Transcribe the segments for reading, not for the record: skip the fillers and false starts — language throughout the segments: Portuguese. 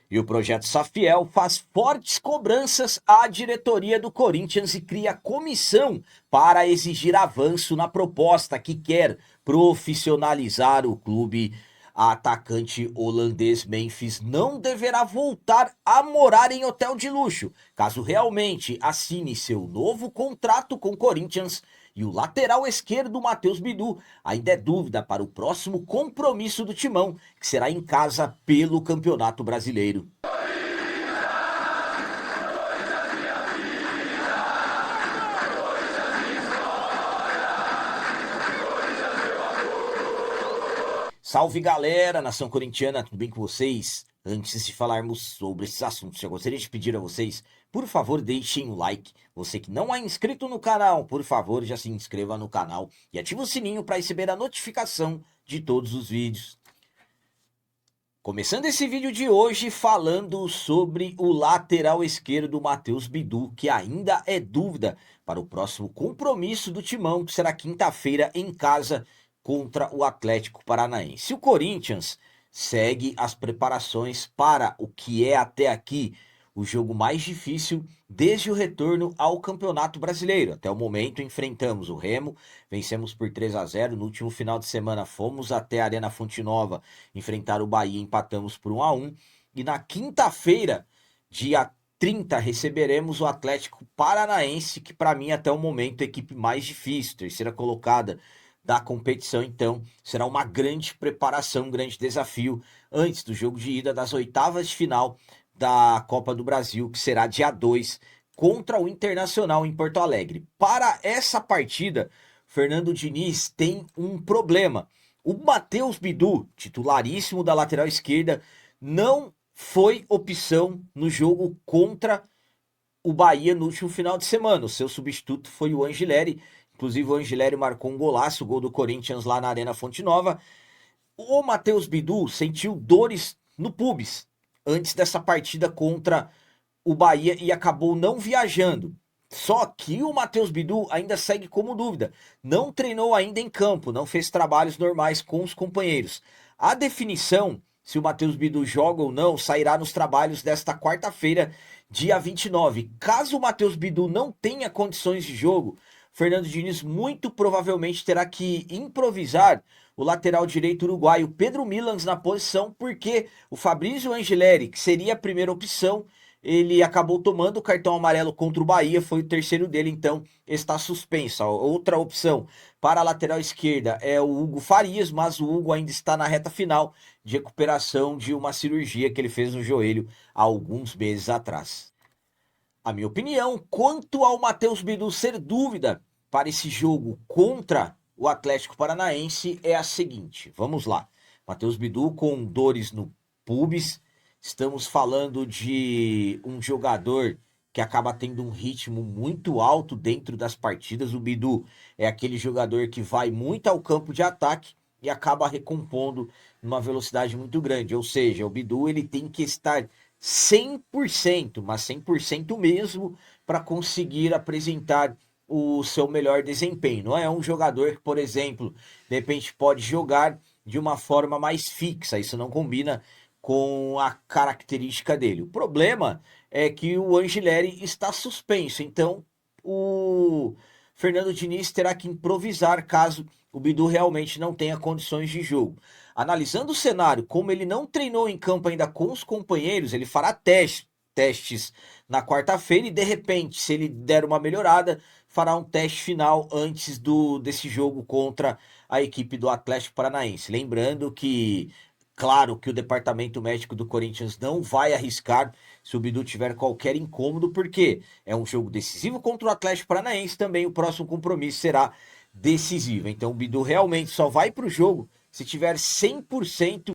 E o projeto Safiel faz fortes cobranças à diretoria do Corinthians e cria comissão para exigir avanço na proposta que quer profissionalizar o clube. A atacante holandês Memphis não deverá voltar a morar em hotel de luxo, caso realmente assine seu novo contrato com o Corinthians. E o lateral esquerdo, Matheus Bidu, ainda é dúvida para o próximo compromisso do Timão, que será em casa pelo Campeonato Brasileiro. Salve galera, nação corintiana, tudo bem com vocês? Antes de falarmos sobre esses assuntos, eu gostaria de pedir a vocês, por favor, deixem o like. Você que não é inscrito no canal, por favor, já se inscreva no canal e ative o sininho para receber a notificação de todos os vídeos. Começando esse vídeo de hoje falando sobre o lateral esquerdo Matheus Bidu, que ainda é dúvida para o próximo compromisso do Timão, que será quinta-feira em casa contra o Atlético Paranaense. O Corinthians segue as preparações para o que é até aqui o jogo mais difícil desde o retorno ao Campeonato Brasileiro. Até o momento enfrentamos o Remo, vencemos por 3-0. No último final de semana fomos até a Arena Fonte Nova enfrentar o Bahia, empatamos por 1-1. E na quinta-feira, dia 30, receberemos o Atlético Paranaense, que para mim até o momento é a equipe mais difícil, terceira colocada da competição. Então será uma grande preparação, um grande desafio antes do jogo de ida das oitavas de final da Copa do Brasil, que será dia 2 contra o Internacional em Porto Alegre. Para essa partida, Fernando Diniz tem um problema. O Matheus Bidu, titularíssimo da lateral esquerda, não foi opção no jogo contra o Bahia no último final de semana. O seu substituto foi o Angileri. Inclusive o Angileri marcou um golaço, o gol do Corinthians lá na Arena Fonte Nova. O Matheus Bidu sentiu dores no pubis antes dessa partida contra o Bahia e acabou não viajando. Só que o Matheus Bidu ainda segue como dúvida. Não treinou ainda em campo, não fez trabalhos normais com os companheiros. A definição, se o Matheus Bidu joga ou não, sairá nos trabalhos desta quarta-feira, dia 29. Caso o Matheus Bidu não tenha condições de jogo, Fernando Diniz muito provavelmente terá que improvisar o lateral direito uruguaio Pedro Milans na posição, porque o Fabrício Angileri, que seria a primeira opção, ele acabou tomando o cartão amarelo contra o Bahia, foi o terceiro dele, então está suspenso. A outra opção para a lateral esquerda é o Hugo Farias, mas o Hugo ainda está na reta final de recuperação de uma cirurgia que ele fez no joelho há alguns meses atrás. A minha opinião quanto ao Matheus Bidu ser dúvida para esse jogo contra o Atlético Paranaense é a seguinte. Vamos lá. Matheus Bidu com dores no pubis. Estamos falando de um jogador que acaba tendo um ritmo muito alto dentro das partidas. O Bidu é aquele jogador que vai muito ao campo de ataque e acaba recompondo numa velocidade muito grande. Ou seja, o Bidu ele tem que estar 100%, mas 100% mesmo, para conseguir apresentar o seu melhor desempenho. Não é um jogador que, por exemplo, de repente pode jogar de uma forma mais fixa, isso não combina com a característica dele. O problema é que o Angileri está suspenso, então o Fernando Diniz terá que improvisar caso o Bidu realmente não tenha condições de jogo. Analisando o cenário, como ele não treinou em campo ainda com os companheiros, ele fará testes na quarta-feira e de repente, se ele der uma melhorada, fará um teste final antes desse jogo contra a equipe do Atlético Paranaense. Lembrando que, claro que o departamento médico do Corinthians não vai arriscar se o Bidu tiver qualquer incômodo, porque é um jogo decisivo contra o Atlético Paranaense, também o próximo compromisso será decisivo. Então o Bidu realmente só vai para o jogo se tiver 100%.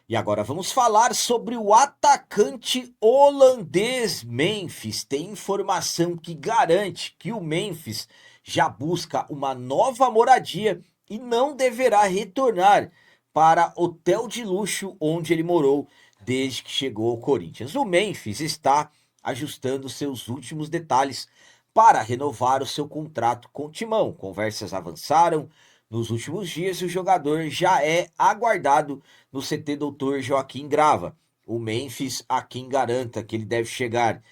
E agora vamos falar sobre o atacante holandês Memphis. Tem informação que garante que o Memphis já busca uma nova moradia e não deverá retornar para hotel de luxo onde ele morou desde que chegou ao Corinthians. O Memphis está ajustando seus últimos detalhes para renovar o seu contrato com o Timão. Conversas avançaram nos últimos dias e o jogador já é aguardado no CT Dr. Joaquim Grava. o Memphis há quem garanta que ele deve chegar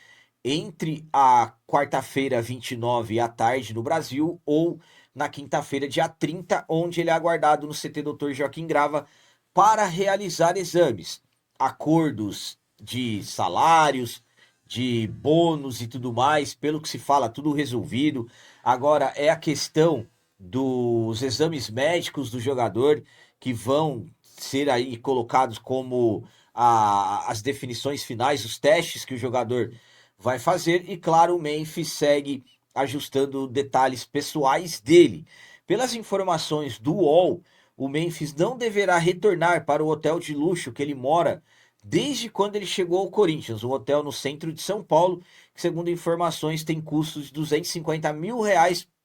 entre a quarta-feira, 29 à tarde no Brasil, ou na quinta-feira, dia 30, onde ele é aguardado no CT Dr. Joaquim Grava para realizar exames, acordos de salários, de bônus e tudo mais, pelo que se fala, tudo resolvido. Agora é a questão dos exames médicos do jogador que vão ser aí colocados como as definições finais, os testes que o jogador vai fazer. E claro, o Memphis segue ajustando detalhes pessoais dele. Pelas informações do UOL, o Memphis não deverá retornar para o hotel de luxo que ele mora desde quando ele chegou ao Corinthians, um hotel no centro de São Paulo, que segundo informações tem custos de R$ 250 mil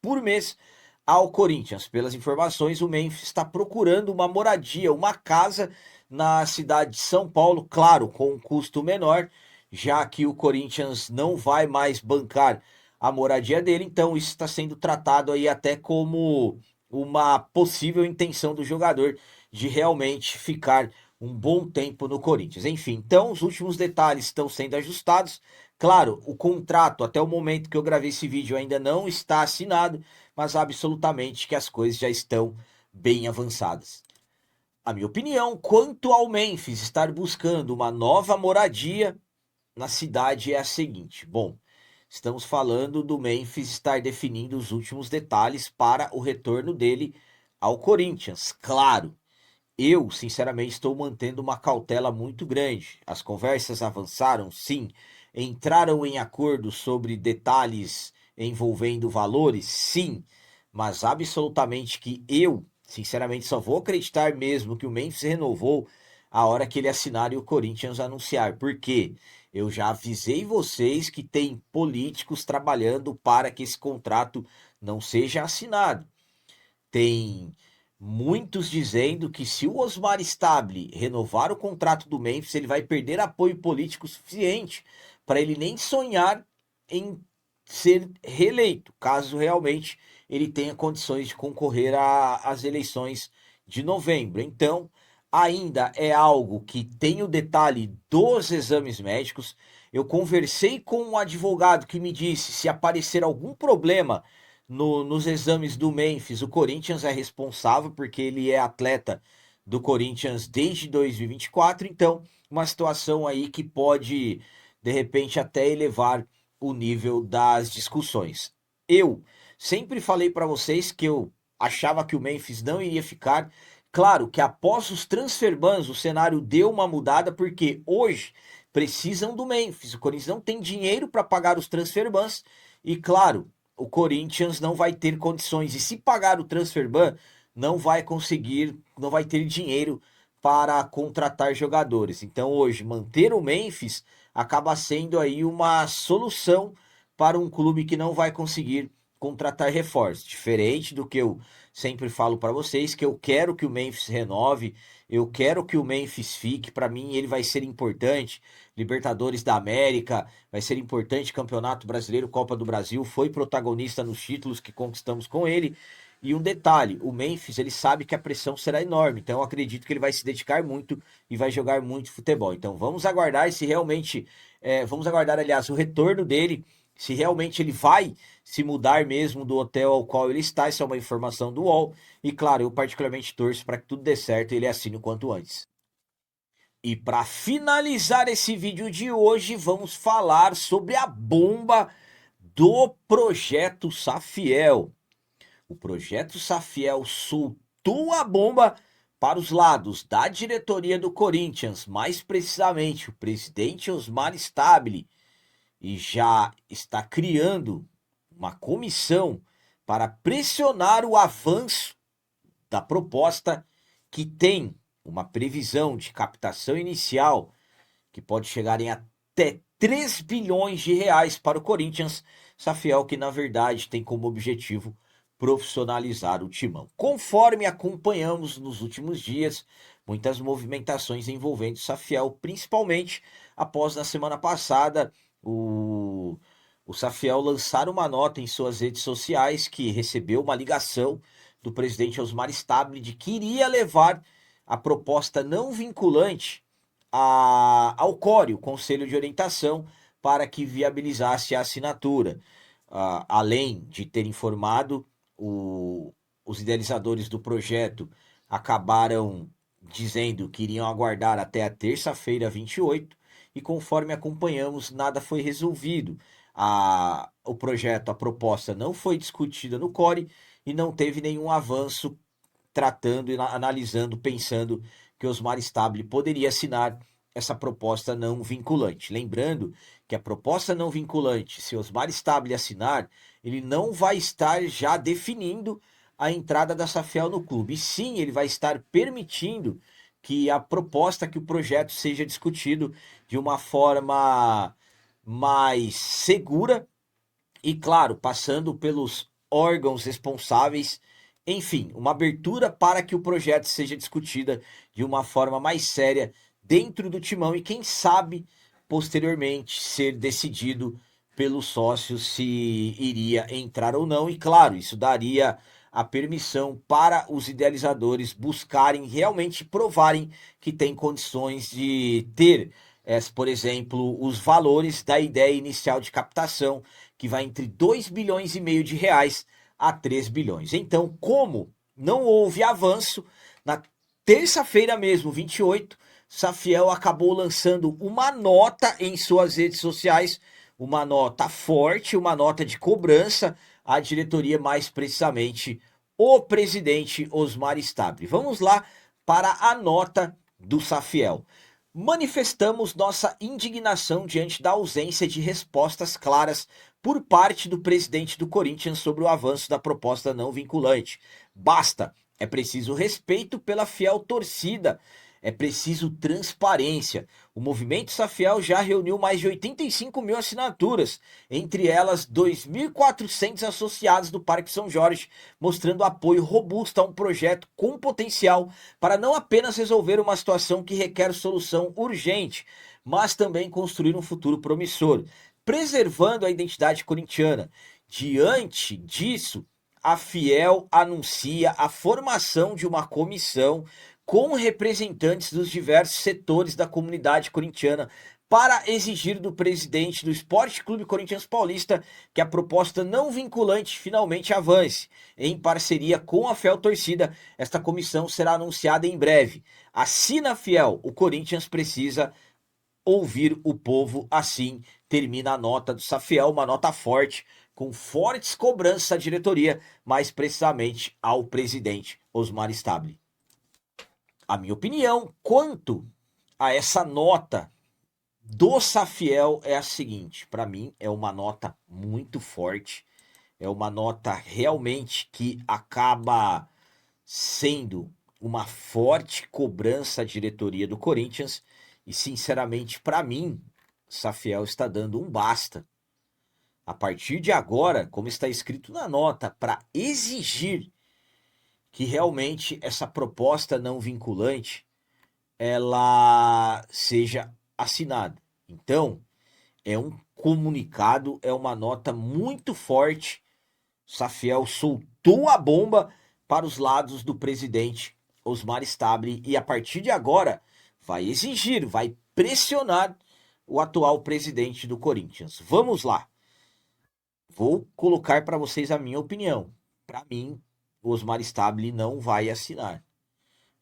por mês ao Corinthians. Pelas informações, o Memphis está procurando uma moradia, uma casa na cidade de São Paulo, claro, com um custo menor, já que o Corinthians não vai mais bancar a moradia dele, então isso está sendo tratado aí até como uma possível intenção do jogador de realmente ficar um bom tempo no Corinthians. Enfim, então os últimos detalhes estão sendo ajustados. Claro, o contrato até o momento que eu gravei esse vídeo ainda não está assinado, mas absolutamente que as coisas já estão bem avançadas. A minha opinião quanto ao Memphis estar buscando uma nova moradia na cidade é a seguinte. Bom, estamos falando do Memphis estar definindo os últimos detalhes para o retorno dele ao Corinthians. Claro, eu, sinceramente, estou mantendo uma cautela muito grande. As conversas avançaram, sim. Entraram em acordo sobre detalhes envolvendo valores, sim. Mas absolutamente que eu, sinceramente, só vou acreditar mesmo que o Memphis renovou a hora que ele assinar e o Corinthians anunciar. Por quê? Eu já avisei vocês que tem políticos trabalhando para que esse contrato não seja assinado. Tem muitos dizendo que se o Osmar Stabile renovar o contrato do Memphis, ele vai perder apoio político suficiente para ele nem sonhar em ser reeleito, caso realmente ele tenha condições de concorrer às eleições de novembro. Então, ainda é algo que tem o detalhe dos exames médicos. Eu conversei com um advogado que me disse se aparecer algum problema nos exames do Memphis, o Corinthians é responsável, porque ele é atleta do Corinthians desde 2024, então uma situação aí que pode, de repente, até elevar o nível das discussões. Eu sempre falei para vocês que eu achava que o Memphis não iria ficar. Claro que após os transfer bans o cenário deu uma mudada, porque hoje precisam do Memphis. O Corinthians não tem dinheiro para pagar os transfer bans e, claro, o Corinthians não vai ter condições. E se pagar o transfer ban, não vai conseguir, não vai ter dinheiro para contratar jogadores. Então hoje, manter o Memphis acaba sendo aí uma solução para um clube que não vai conseguir contratar reforços. Diferente do que eu sempre falo para vocês, que eu quero que o Memphis renove, eu quero que o Memphis fique, para mim ele vai ser importante. Libertadores da América, vai ser importante Campeonato Brasileiro, Copa do Brasil, foi protagonista nos títulos que conquistamos com ele. E um detalhe, o Memphis, ele sabe que a pressão será enorme, então eu acredito que ele vai se dedicar muito e vai jogar muito futebol. Então vamos aguardar se realmente, vamos aguardar, aliás, o retorno dele, se realmente ele vai se mudar mesmo do hotel ao qual ele está. Isso é uma informação do UOL. E claro, eu particularmente torço para que tudo dê certo e ele assine o quanto antes. E para finalizar esse vídeo de hoje, vamos falar sobre a bomba do Projeto Safiel. O Projeto Safiel soltou a bomba para os lados da diretoria do Corinthians, mais precisamente o presidente Osmar Stabile, e já está criando uma comissão para pressionar o avanço da proposta, que tem uma previsão de captação inicial que pode chegar em até 3 bilhões de reais para o Corinthians. Safiel, que na verdade tem como objetivo profissionalizar o timão. Conforme acompanhamos nos últimos dias, muitas movimentações envolvendo Safiel, principalmente após na semana passada o Safiel lançar uma nota em suas redes sociais que recebeu uma ligação do presidente Osmar Stabile de que iria levar a proposta não vinculante ao CORE, o Conselho de Orientação, para que viabilizasse a assinatura. Além de ter informado, os idealizadores do projeto acabaram dizendo que iriam aguardar até a terça-feira, 28, e conforme acompanhamos, nada foi resolvido. O projeto, a proposta não foi discutida no CORE e não teve nenhum avanço tratando, analisando, pensando que Osmar Stabile poderia assinar essa proposta não vinculante. Lembrando que a proposta não vinculante, se Osmar Stabile assinar, ele não vai estar já definindo a entrada da Safiel no clube. E sim, ele vai estar permitindo que a proposta, que o projeto seja discutido de uma forma mais segura e, claro, passando pelos órgãos responsáveis. Enfim, uma abertura para que o projeto seja discutida de uma forma mais séria dentro do timão e, quem sabe, posteriormente ser decidido pelos sócios se iria entrar ou não. E, claro, isso daria a permissão para os idealizadores buscarem realmente provarem que tem condições de ter, por exemplo, os valores da ideia inicial de captação, que vai entre 2 bilhões e meio de reais a 3 bilhões. Então, como não houve avanço, na terça-feira mesmo, 28, Safiel acabou lançando uma nota em suas redes sociais, uma nota forte, uma nota de cobrança à diretoria, mais precisamente o presidente Osmar Stabile. Vamos lá para a nota do Safiel. Manifestamos nossa indignação diante da ausência de respostas claras por parte do presidente do Corinthians sobre o avanço da proposta não vinculante. Basta, é preciso respeito pela fiel torcida, é preciso transparência. O movimento Safiel já reuniu mais de 85 mil assinaturas, entre elas 2.400 associados do Parque São Jorge, mostrando apoio robusto a um projeto com potencial para não apenas resolver uma situação que requer solução urgente, mas também construir um futuro promissor, preservando a identidade corintiana. Diante disso, a Fiel anuncia a formação de uma comissão com representantes dos diversos setores da comunidade corintiana para exigir do presidente do Esporte Clube Corinthians Paulista que a proposta não vinculante finalmente avance. Em parceria com a Fiel Torcida, esta comissão será anunciada em breve. Assina Fiel, o Corinthians precisa ouvir o povo, assim termina a nota do Safiel, uma nota forte, com fortes cobranças à diretoria, mais precisamente ao presidente Osmar Stabile. A minha opinião quanto a essa nota do Safiel é a seguinte: para mim é uma nota muito forte, é uma nota realmente que acaba sendo uma forte cobrança à diretoria do Corinthians e, sinceramente, para mim, Safiel está dando um basta. A partir de agora, como está escrito na nota, para exigir que realmente essa proposta não vinculante ela seja assinada. Então, é um comunicado, é uma nota muito forte. Safiel soltou a bomba para os lados do presidente Osmar Stabile e a partir de agora vai exigir, vai pressionar o atual presidente do Corinthians. Vamos lá. Vou colocar para vocês a minha opinião. Para mim, o Osmar Stabile não vai assinar.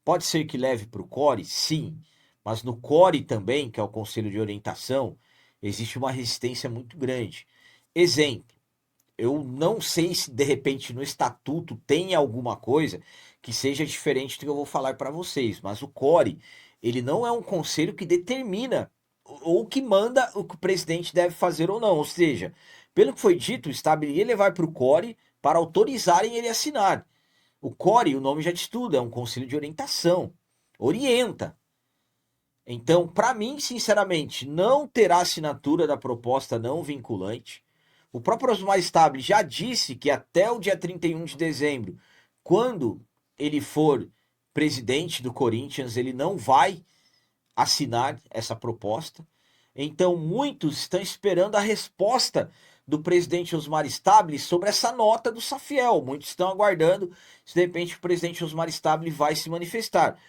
Pode ser que leve para o CORE? Sim. Mas no CORE também, que é o Conselho de Orientação, existe uma resistência muito grande. Exemplo, eu não sei se de repente no estatuto tem alguma coisa que seja diferente do que eu vou falar para vocês, mas o CORE, ele não é um conselho que determina ou que manda o que o presidente deve fazer ou não. Ou seja, pelo que foi dito, o Stabile ia levar para o CORE para autorizarem ele a assinar. O CORE, o nome já diz tudo, é um conselho de orientação. Orienta. Então, para mim, sinceramente, não terá assinatura da proposta não vinculante. O próprio Osmar Stabile já disse que até o dia 31 de dezembro, quando ele for presidente do Corinthians, ele não vai assinar essa proposta. Então, muitos estão esperando a resposta do presidente Osmar Stabile sobre essa nota do Safiel. Muitos estão aguardando se de repente o presidente Osmar Stabile vai se manifestar.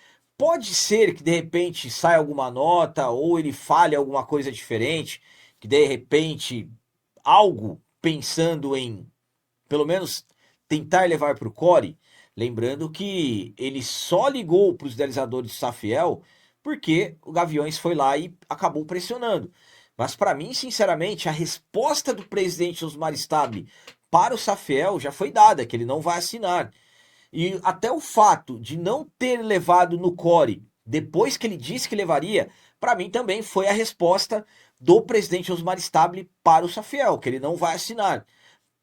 Pode ser que de repente saia alguma nota ou ele fale alguma coisa diferente, que de repente algo pensando em pelo menos tentar levar para o core. Lembrando que ele só ligou para os idealizadores do Safiel porque o Gaviões foi lá e acabou pressionando. Mas para mim, sinceramente, a resposta do presidente Osmar Stabile para o Safiel já foi dada, que ele não vai assinar. E até o fato de não ter levado no core depois que ele disse que levaria, para mim também foi a resposta do presidente Osmar Stabile para o Safiel, que ele não vai assinar.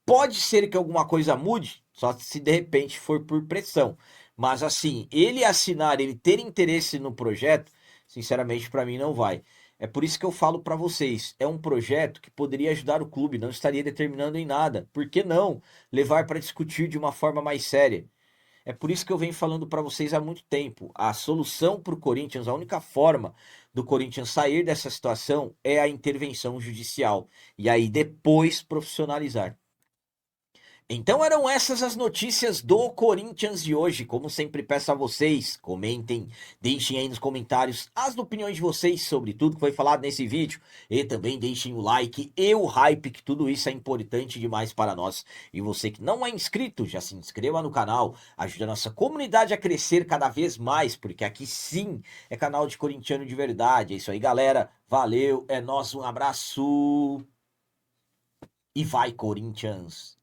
Pode ser que alguma coisa mude, só se de repente for por pressão. Mas assim, ele assinar, ele ter interesse no projeto, sinceramente para mim não vai. É por isso que eu falo para vocês, é um projeto que poderia ajudar o clube, não estaria determinando em nada. Por que não levar para discutir de uma forma mais séria? É por isso que eu venho falando para vocês há muito tempo. A solução para o Corinthians, a única forma do Corinthians sair dessa situação é a intervenção judicial. E aí depois profissionalizar. Então eram essas as notícias do Corinthians de hoje. Como sempre peço a vocês, comentem, deixem aí nos comentários as opiniões de vocês sobre tudo que foi falado nesse vídeo. E também deixem o like e o hype, que tudo isso é importante demais para nós. E você que não é inscrito, já se inscreva no canal, ajude a nossa comunidade a crescer cada vez mais, porque aqui sim é canal de corintiano de verdade. É isso aí, galera. Valeu, é nóis, um abraço e vai, Corinthians!